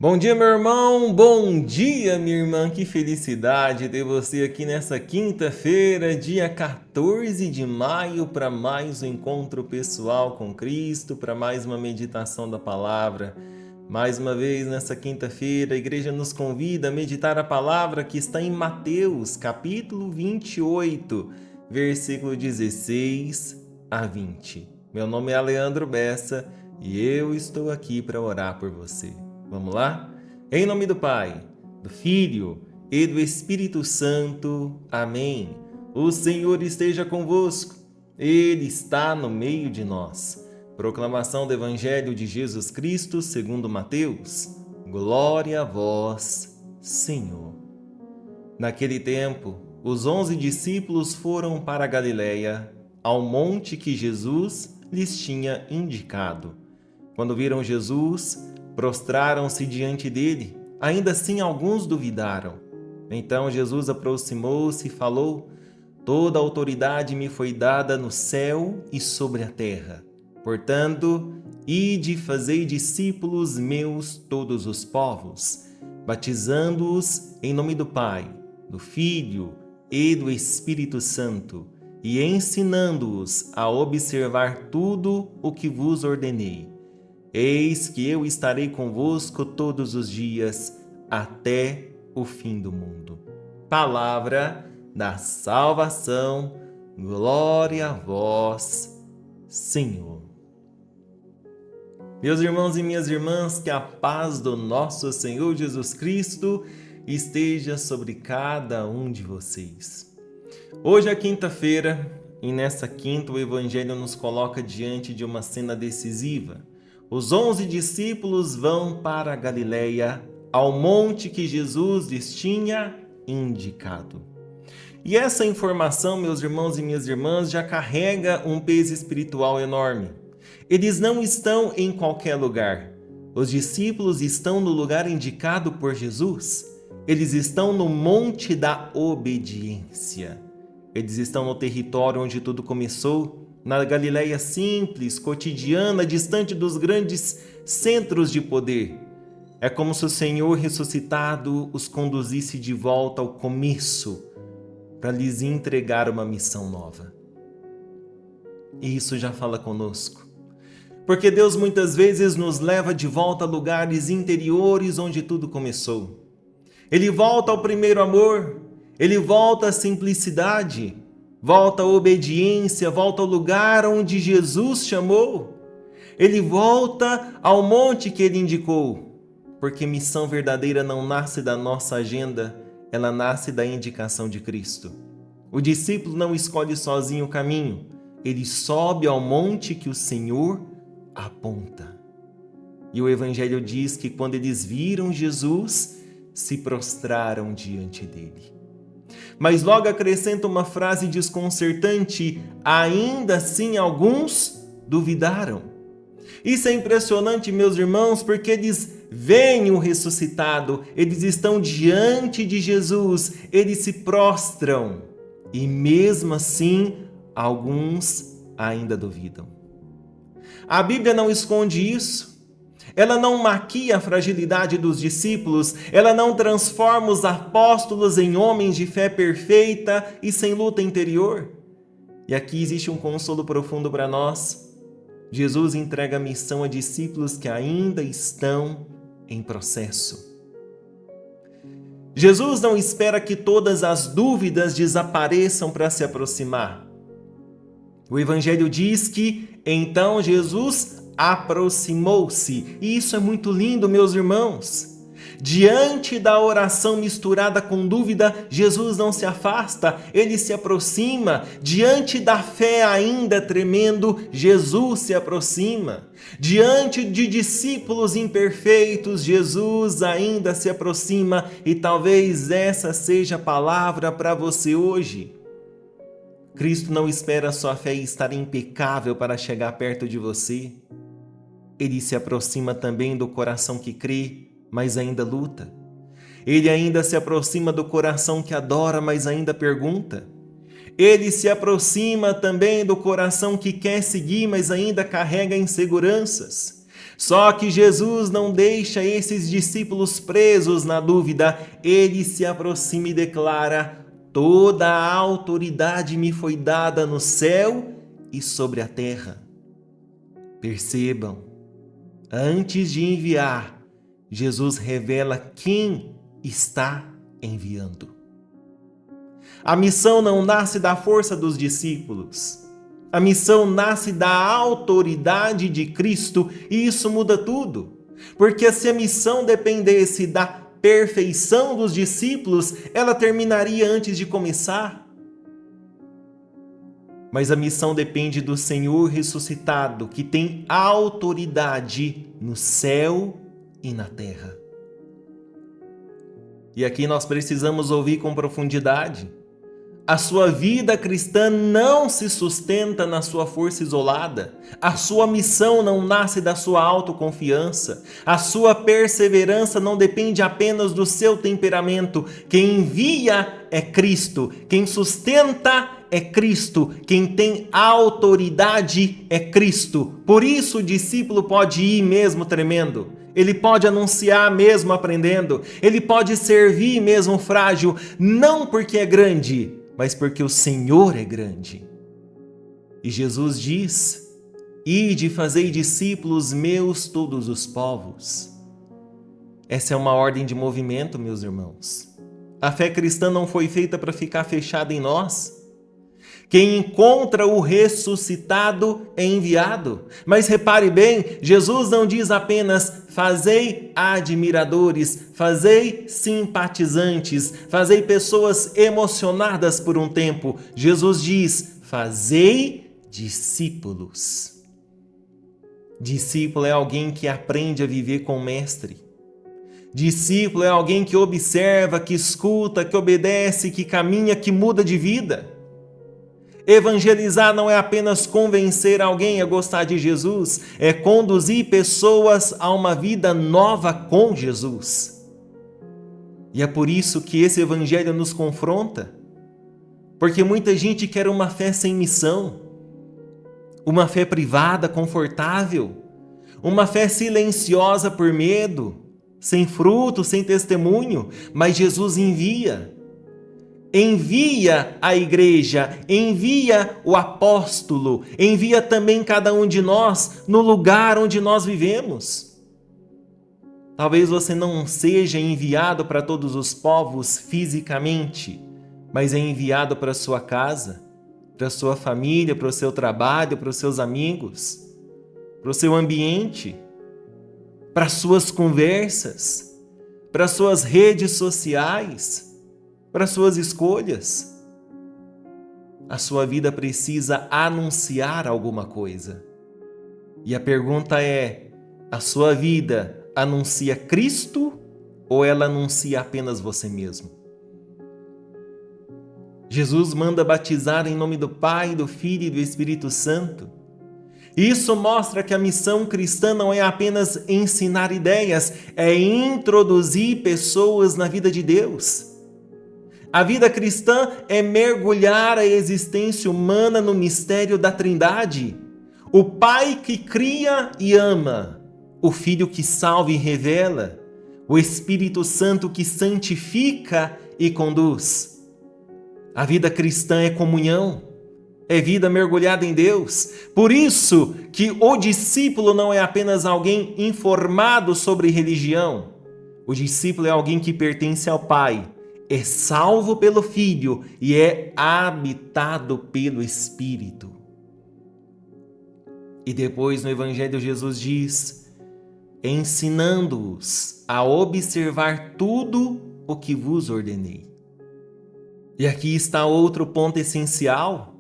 Bom dia, meu irmão. Bom dia, minha irmã. Que felicidade ter você aqui nessa quinta-feira, dia 14 de maio, para mais um encontro pessoal com Cristo, para mais uma meditação da palavra. Mais uma vez, nessa quinta-feira, a igreja nos convida a meditar a palavra que está em Mateus, capítulo 28, versículo 16 a 20. Meu nome é Leandro Bessa e eu estou aqui para orar por você. Vamos lá? Em nome do Pai, do Filho e do Espírito Santo. Amém. O Senhor esteja convosco. Ele está no meio de nós. Proclamação do Evangelho de Jesus Cristo segundo Mateus. Glória a vós, Senhor. Naquele tempo, os 11 discípulos foram para a Galiléia, ao monte que Jesus lhes tinha indicado. Quando viram Jesus, prostraram-se diante dele. Ainda assim, alguns duvidaram. Então Jesus aproximou-se e falou: Toda a autoridade me foi dada no céu e sobre a terra. Portanto, ide e fazei discípulos meus todos os povos, batizando-os em nome do Pai, do Filho e do Espírito Santo, e ensinando-os a observar tudo o que vos ordenei. Eis que eu estarei convosco todos os dias, até o fim do mundo. Palavra da salvação, glória a vós, Senhor. Meus irmãos e minhas irmãs, que a paz do nosso Senhor Jesus Cristo esteja sobre cada um de vocês. Hoje é quinta-feira e nessa quinta o Evangelho nos coloca diante de uma cena decisiva. Os 11 discípulos vão para a Galiléia, ao monte que Jesus lhes tinha indicado. E essa informação, meus irmãos e minhas irmãs, já carrega um peso espiritual enorme. Eles não estão em qualquer lugar. Os discípulos estão no lugar indicado por Jesus. Eles estão no Monte da Obediência. Eles estão no território onde tudo começou, na Galiléia simples, cotidiana, distante dos grandes centros de poder. É como se o Senhor ressuscitado os conduzisse de volta ao começo, para lhes entregar uma missão nova. E isso já fala conosco. Porque Deus muitas vezes nos leva de volta a lugares interiores onde tudo começou. Ele volta ao primeiro amor, ele volta à simplicidade, volta à obediência, volta ao lugar onde Jesus chamou. Ele volta ao monte que ele indicou, porque missão verdadeira não nasce da nossa agenda, ela nasce da indicação de Cristo. O discípulo não escolhe sozinho o caminho, ele sobe ao monte que o Senhor aponta. E o Evangelho diz que quando eles viram Jesus, se prostraram diante dele. Mas logo acrescenta uma frase desconcertante: ainda assim alguns duvidaram. Isso é impressionante, meus irmãos, porque eles veem o ressuscitado, eles estão diante de Jesus, eles se prostram. E mesmo assim, alguns ainda duvidam. A Bíblia não esconde isso. Ela não maquia a fragilidade dos discípulos, ela não transforma os apóstolos em homens de fé perfeita e sem luta interior. E aqui existe um consolo profundo para nós. Jesus entrega a missão a discípulos que ainda estão em processo. Jesus não espera que todas as dúvidas desapareçam para se aproximar. O Evangelho diz que então Jesus aproximou-se. E isso é muito lindo, meus irmãos. Diante da oração misturada com dúvida, Jesus não se afasta, ele se aproxima. Diante da fé ainda tremendo, Jesus se aproxima. Diante de discípulos imperfeitos, Jesus ainda se aproxima. E talvez essa seja a palavra para você hoje. Cristo não espera a sua fé estar impecável para chegar perto de você. Ele se aproxima também do coração que crê, mas ainda luta. Ele ainda se aproxima do coração que adora, mas ainda pergunta. Ele se aproxima também do coração que quer seguir, mas ainda carrega inseguranças. Só que Jesus não deixa esses discípulos presos na dúvida. Ele se aproxima e declara: toda a autoridade me foi dada no céu e sobre a terra. Percebam, antes de enviar, Jesus revela quem está enviando. A missão não nasce da força dos discípulos. A missão nasce da autoridade de Cristo e isso muda tudo. Porque se a missão dependesse da perfeição dos discípulos, ela terminaria antes de começar. Mas a missão depende do Senhor ressuscitado, que tem autoridade no céu e na terra. E aqui nós precisamos ouvir com profundidade. A sua vida cristã não se sustenta na sua força isolada. A sua missão não nasce da sua autoconfiança. A sua perseverança não depende apenas do seu temperamento. Quem envia é Cristo. Quem sustenta é Cristo. Quem tem autoridade é Cristo. Por isso o discípulo pode ir mesmo tremendo. Ele pode anunciar mesmo aprendendo. Ele pode servir mesmo frágil. Não porque é grande, mas porque o Senhor é grande. E Jesus diz: ide, fazei discípulos meus todos os povos. Essa é uma ordem de movimento, meus irmãos. A fé cristã não foi feita para ficar fechada em nós. Quem encontra o ressuscitado é enviado. Mas repare bem, Jesus não diz apenas: fazei admiradores, fazei simpatizantes, fazei pessoas emocionadas por um tempo. Jesus diz: fazei discípulos. Discípulo é alguém que aprende a viver com o mestre. Discípulo é alguém que observa, que escuta, que obedece, que caminha, que muda de vida. Evangelizar não é apenas convencer alguém a gostar de Jesus, é conduzir pessoas a uma vida nova com Jesus. E é por isso que esse evangelho nos confronta, porque muita gente quer uma fé sem missão, uma fé privada, confortável, uma fé silenciosa por medo, sem fruto, sem testemunho, mas Jesus envia a igreja, envia o apóstolo, envia também cada um de nós no lugar onde nós vivemos. Talvez você não seja enviado para todos os povos fisicamente, mas é enviado para a sua casa, para a sua família, para o seu trabalho, para os seus amigos, para o seu ambiente, para as suas conversas, para as suas redes sociais, para suas escolhas. A sua vida precisa anunciar alguma coisa. E a pergunta é: a sua vida anuncia Cristo ou ela anuncia apenas você mesmo? Jesus manda batizar em nome do Pai, do Filho e do Espírito Santo. Isso mostra que a missão cristã não é apenas ensinar ideias, é introduzir pessoas na vida de Deus. A vida cristã é mergulhar a existência humana no mistério da Trindade. O Pai que cria e ama, o Filho que salva e revela, o Espírito Santo que santifica e conduz. A vida cristã é comunhão, é vida mergulhada em Deus. Por isso que o discípulo não é apenas alguém informado sobre religião. O discípulo é alguém que pertence ao Pai, é salvo pelo Filho e é habitado pelo Espírito. E depois no Evangelho Jesus diz: ensinando-os a observar tudo o que vos ordenei. E aqui está outro ponto essencial.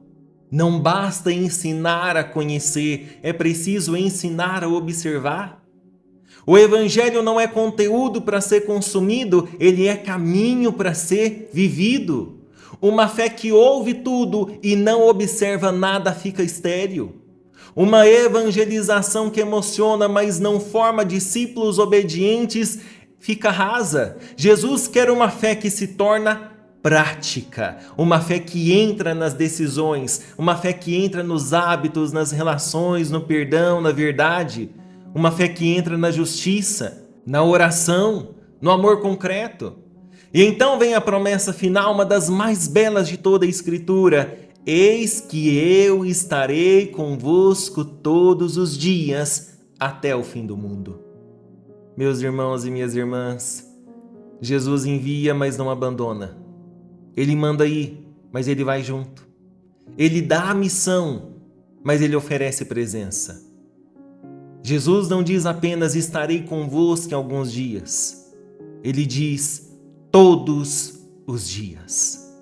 Não basta ensinar a conhecer, é preciso ensinar a observar. O Evangelho não é conteúdo para ser consumido, ele é caminho para ser vivido. Uma fé que ouve tudo e não observa nada fica estéril. Uma evangelização que emociona, mas não forma discípulos obedientes, fica rasa. Jesus quer uma fé que se torna prática, uma fé que entra nas decisões, uma fé que entra nos hábitos, nas relações, no perdão, na verdade. Uma fé que entra na justiça, na oração, no amor concreto. E então vem a promessa final, uma das mais belas de toda a Escritura: eis que eu estarei convosco todos os dias, até o fim do mundo. Meus irmãos e minhas irmãs, Jesus envia, mas não abandona. Ele manda ir, mas ele vai junto. Ele dá a missão, mas ele oferece presença. Jesus não diz apenas estarei convosco em alguns dias. Ele diz todos os dias.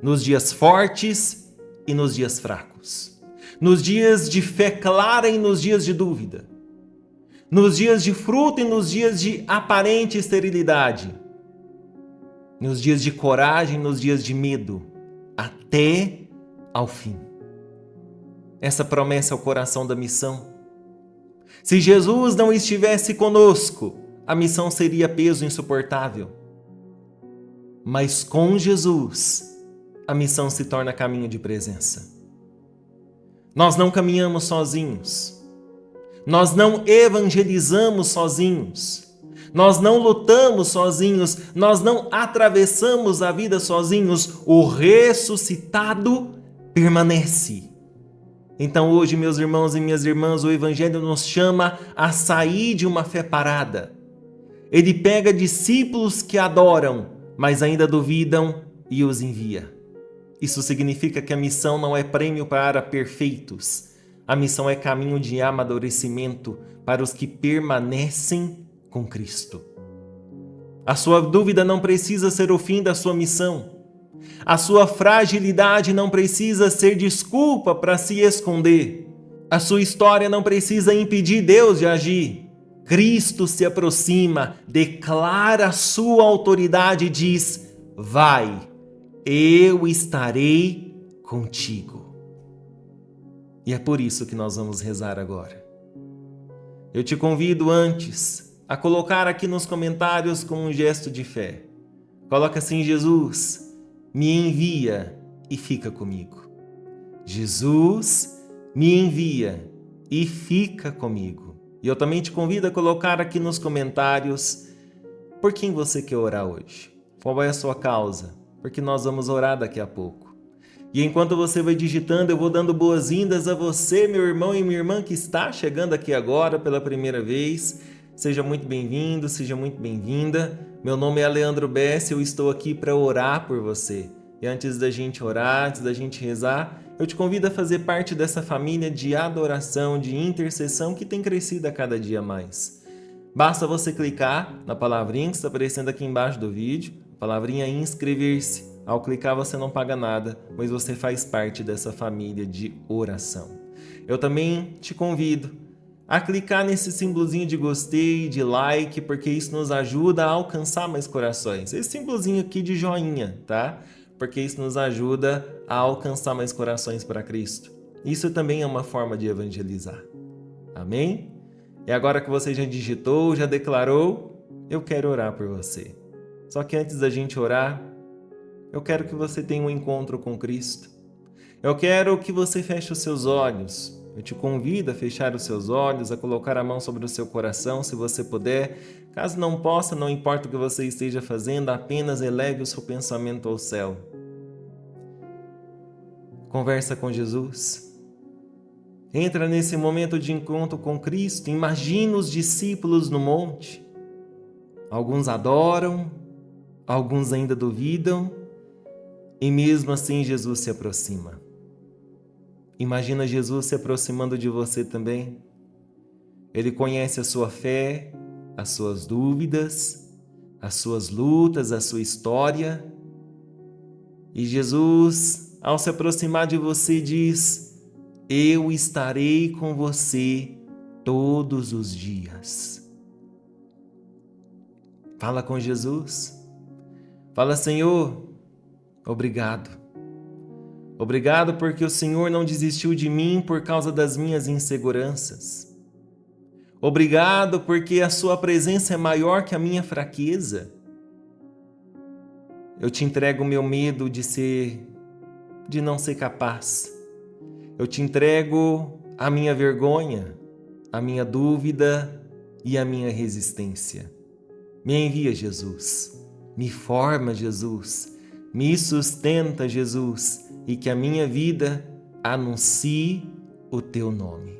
Nos dias fortes e nos dias fracos. Nos dias de fé clara e nos dias de dúvida. Nos dias de fruto e nos dias de aparente esterilidade. Nos dias de coragem e nos dias de medo. Até ao fim. Essa promessa é o coração da missão. Se Jesus não estivesse conosco, a missão seria peso insuportável. Mas com Jesus, a missão se torna caminho de presença. Nós não caminhamos sozinhos. Nós não evangelizamos sozinhos. Nós não lutamos sozinhos. Nós não atravessamos a vida sozinhos. O ressuscitado permanece. Então hoje, meus irmãos e minhas irmãs, o Evangelho nos chama a sair de uma fé parada. Ele pega discípulos que adoram, mas ainda duvidam e os envia. Isso significa que a missão não é prêmio para perfeitos. A missão é caminho de amadurecimento para os que permanecem com Cristo. A sua dúvida não precisa ser o fim da sua missão. A sua fragilidade não precisa ser desculpa para se esconder. A sua história não precisa impedir Deus de agir. Cristo se aproxima, declara a sua autoridade e diz: vai, eu estarei contigo. E é por isso que nós vamos rezar agora. Eu te convido antes a colocar aqui nos comentários com um gesto de fé. Coloca assim: Jesus, me envia e fica comigo. Jesus, me envia e fica comigo. E eu também te convido a colocar aqui nos comentários por quem você quer orar hoje. Qual é a sua causa? Porque nós vamos orar daqui a pouco. E enquanto você vai digitando, eu vou dando boas-vindas a você, meu irmão e minha irmã que está chegando aqui agora pela primeira vez. Seja muito bem-vindo, seja muito bem-vinda. Meu nome é Leandro Bess, eu estou aqui para orar por você. E antes da gente orar, antes da gente rezar, eu te convido a fazer parte dessa família de adoração, de intercessão que tem crescido a cada dia mais. Basta você clicar na palavrinha que está aparecendo aqui embaixo do vídeo, a palavrinha inscrever-se. Ao clicar você não paga nada, mas você faz parte dessa família de oração. Eu também te convido a clicar nesse símbolozinho de gostei, de like, porque isso nos ajuda a alcançar mais corações. Esse símbolozinho aqui de joinha, tá? Porque isso nos ajuda a alcançar mais corações para Cristo. Isso também é uma forma de evangelizar. Amém? E agora que você já digitou, já declarou, eu quero orar por você. Só que antes da gente orar, eu quero que você tenha um encontro com Cristo. Eu quero que você feche os seus olhos. Eu te convido a fechar os seus olhos, a colocar a mão sobre o seu coração, se você puder. Caso não possa, não importa o que você esteja fazendo, apenas eleve o seu pensamento ao céu. Conversa com Jesus. Entra nesse momento de encontro com Cristo. Imagina os discípulos no monte. Alguns adoram, alguns ainda duvidam, e mesmo assim Jesus se aproxima. Imagina Jesus se aproximando de você também. Ele conhece a sua fé, as suas dúvidas, as suas lutas, a sua história. E Jesus, ao se aproximar de você, diz: eu estarei com você todos os dias. Fala com Jesus. Fala: Senhor, obrigado. Obrigado porque o Senhor não desistiu de mim por causa das minhas inseguranças. Obrigado porque a sua presença é maior que a minha fraqueza. Eu te entrego o meu medo de não ser capaz. Eu te entrego a minha vergonha. a minha dúvida e a minha resistência. Me envia, Jesus. Me forma, Jesus. Me sustenta, Jesus, e que a minha vida anuncie o teu nome.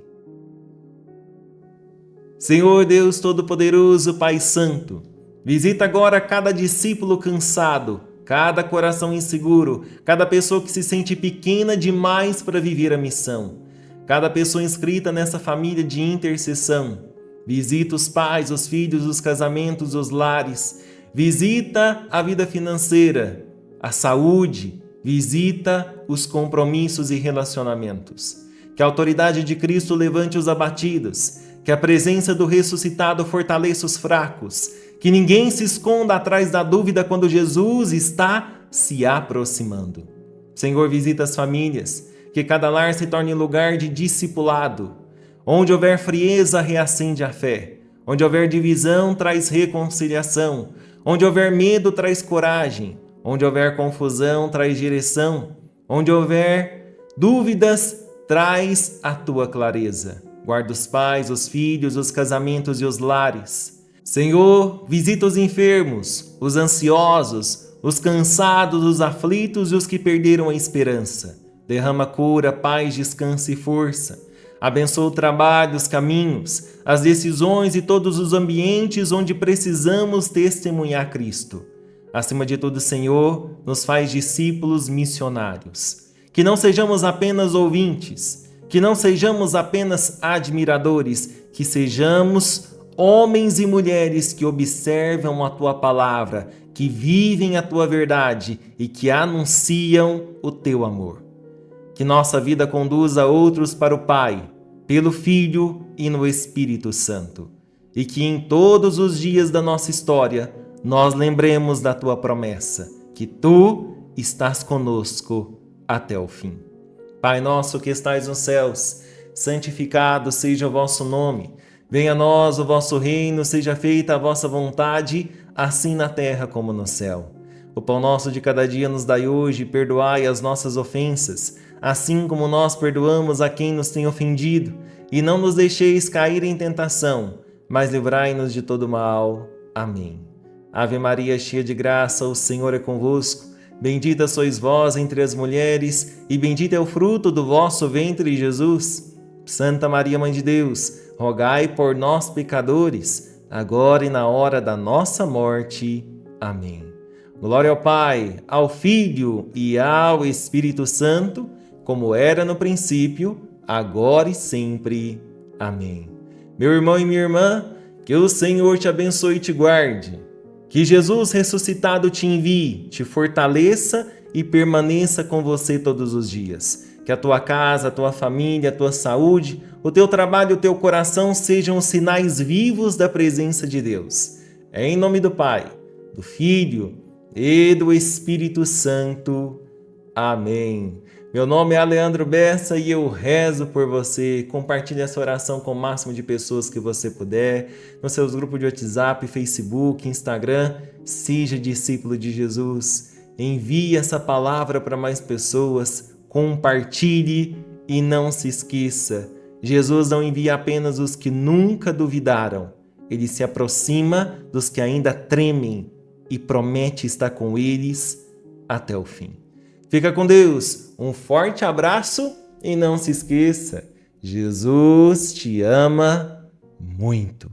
Senhor Deus Todo-Poderoso, Pai Santo, visita agora cada discípulo cansado, cada coração inseguro, cada pessoa que se sente pequena demais para viver a missão, cada pessoa inscrita nessa família de intercessão. Visita os pais, os filhos, os casamentos, os lares. Visita a vida financeira, a saúde. Visita os compromissos e relacionamentos. Que a autoridade de Cristo levante os abatidos. Que a presença do ressuscitado fortaleça os fracos. Que ninguém se esconda atrás da dúvida quando Jesus está se aproximando. Senhor, visita as famílias. Que cada lar se torne lugar de discipulado. Onde houver frieza, reacende a fé. Onde houver divisão, traz reconciliação. Onde houver medo, traz coragem. Onde houver confusão, traz direção. Onde houver dúvidas, traz a tua clareza. Guarda os pais, os filhos, os casamentos e os lares. Senhor, visita os enfermos, os ansiosos, os cansados, os aflitos e os que perderam a esperança. Derrama cura, paz, descanso e força. Abençoa o trabalho, os caminhos, as decisões e todos os ambientes onde precisamos testemunhar Cristo. Acima de tudo, Senhor, nos faz discípulos missionários. Que não sejamos apenas ouvintes, que não sejamos apenas admiradores, que sejamos homens e mulheres que observam a Tua palavra, que vivem a Tua verdade e que anunciam o Teu amor. Que nossa vida conduza outros para o Pai, pelo Filho e no Espírito Santo. E que em todos os dias da nossa história nós lembremos da Tua promessa, que Tu estás conosco até o fim. Pai nosso que estais nos céus, santificado seja o vosso nome. Venha a nós o vosso reino, seja feita a vossa vontade, assim na terra como no céu. O pão nosso de cada dia nos dai hoje, perdoai as nossas ofensas, assim como nós perdoamos a quem nos tem ofendido, e não nos deixeis cair em tentação, mas livrai-nos de todo mal. Amém. Ave Maria, cheia de graça, o Senhor é convosco. Bendita sois vós entre as mulheres, e bendito é o fruto do vosso ventre, Jesus. Santa Maria, Mãe de Deus, rogai por nós, pecadores, agora e na hora da nossa morte. Amém. Glória ao Pai, ao Filho e ao Espírito Santo, como era no princípio, agora e sempre. Amém. Meu irmão e minha irmã, que o Senhor te abençoe e te guarde. Que Jesus ressuscitado te envie, te fortaleça e permaneça com você todos os dias. Que a tua casa, a tua família, a tua saúde, o teu trabalho e o teu coração sejam os sinais vivos da presença de Deus. É em nome do Pai, do Filho e do Espírito Santo. Amém. Meu nome é Aleandro Bessa e eu rezo por você. Compartilhe essa oração com o máximo de pessoas que você puder, nos seus grupos de WhatsApp, Facebook, Instagram. Seja discípulo de Jesus. Envie essa palavra para mais pessoas. Compartilhe e não se esqueça. Jesus não envia apenas os que nunca duvidaram. Ele se aproxima dos que ainda tremem e promete estar com eles até o fim. Fica com Deus, um forte abraço e não se esqueça, Jesus te ama muito.